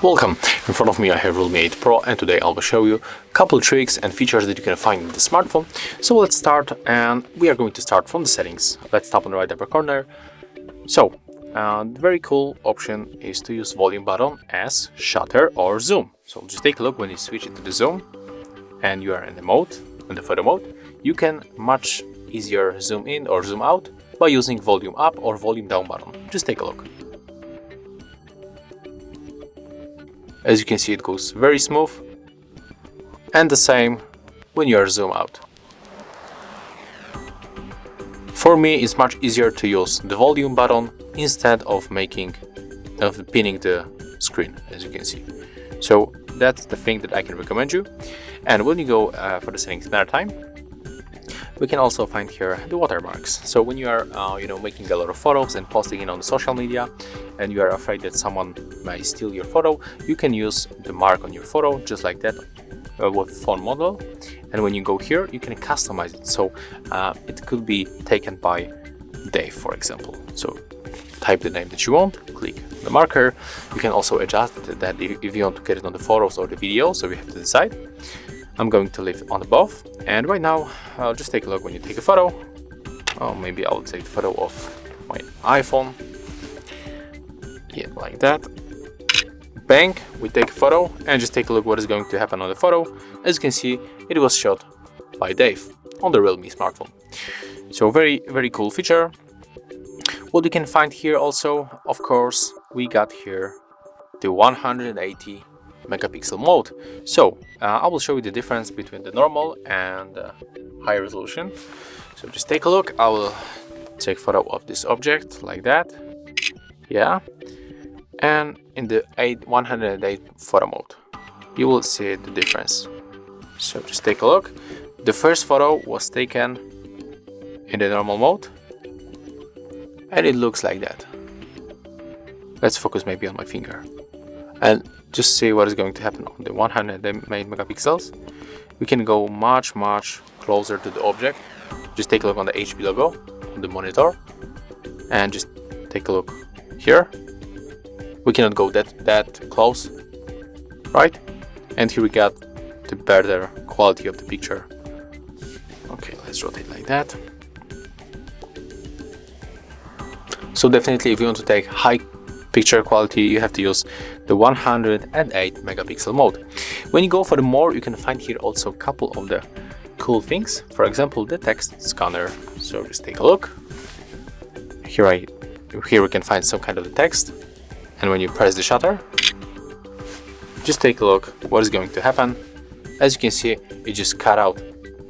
Welcome! In front of me I have Realme 8 Pro, and today I will show you a couple tricks and features that you can find in the smartphone. So let's start, and we are going to start from the settings. Let's tap on the right upper corner. So the very cool option is to use volume button as shutter or zoom. So just take a look. When you switch it to the zoom and you are in the mode, in the photo mode, you can much easier zoom in or zoom out by using volume up or volume down button. Just take a look. As you can see, it goes very smooth, and the same when you are zoom out. For me, it's much easier to use the volume button instead of pinning the screen, as you can see. So that's the thing that I can recommend you. And when you go for the settings another time, we can also find here the watermarks. So when you are making a lot of photos and posting it on the social media, and you are afraid that someone may steal your photo, you can use the mark on your photo just like that with phone model. And when you go here, you can customize it. So it could be taken by Dave, for example. So type the name that you want, click the marker. You can also adjust that if you want to get it on the photos or the video, so we have to decide. I'm going to leave it on above, and right now I'll just take a look when you take a photo. Oh, maybe I'll take a photo of my iPhone. Yeah, like that. Bang, we take a photo and just take a look what is going to happen on the photo. As you can see, it was shot by Dave on the Realme smartphone. So very, very cool feature. What you can find here also, of course, we got here the 180 megapixel mode. So I will show you the difference between the normal and high resolution. So just take a look. I will take a photo of this object like that. Yeah, and in the 108 photo mode, you will see the difference. So just take a look. The first photo was taken in the normal mode, and it looks like that. Let's focus maybe on my finger and just see what is going to happen on the 108 megapixels. We can go much closer to the object. Just take a look on the HP logo on the monitor, and just take a look here. We cannot go that close, right? And here we got the better quality of the picture. Okay, let's rotate like that. So definitely, if you want to take high picture quality, you have to use the 108 megapixel mode. When you go for the more, you can find here also a couple of the cool things. For example, the text scanner. So just take a look. Here we can find some kind of the text, and when you press the shutter, just take a look what is going to happen. As you can see, it just cut out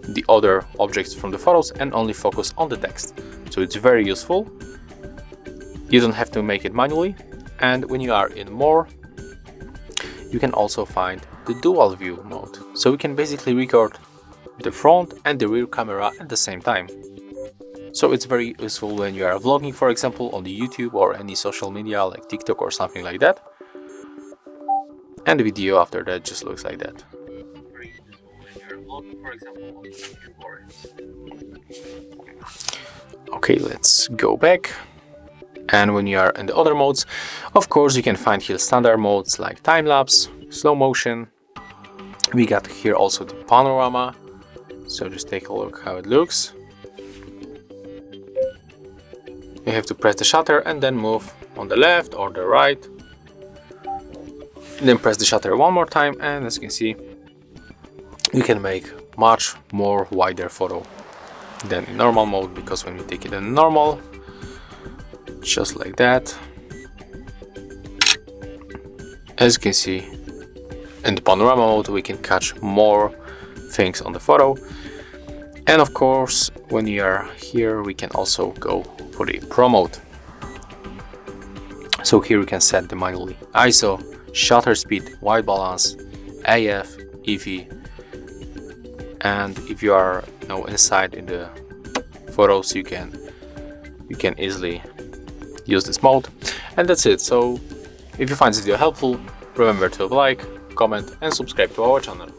the other objects from the photos and only focus on the text. So it's very useful. You don't have to make it manually. And when you are in more, you can also find the dual view mode. So we can basically record the front and the rear camera at the same time. So it's very useful when you are vlogging, for example, on the YouTube or any social media like TikTok or something like that. And the video after that just looks like that. Very useful when you are vlogging, for example, on YouTube or... Okay, let's go back. And when you are in the other modes, of course, you can find here standard modes like time-lapse, slow motion. We got here also the panorama. So just take a look how it looks. You have to press the shutter and then move on the left or the right. And then press the shutter one more time, and as you can see, you can make much more wider photo than in normal mode, because when we take it in normal, just like that, as you can see, in the panorama mode we can catch more things on the photo. And of course, when you are here, we can also go for the Pro mode. So here we can set the manually ISO, shutter speed, white balance, AF, EV, and if you are inside in the photos, you can easily use this mode. And that's it. So if you find this video helpful, remember to like, comment and subscribe to our channel.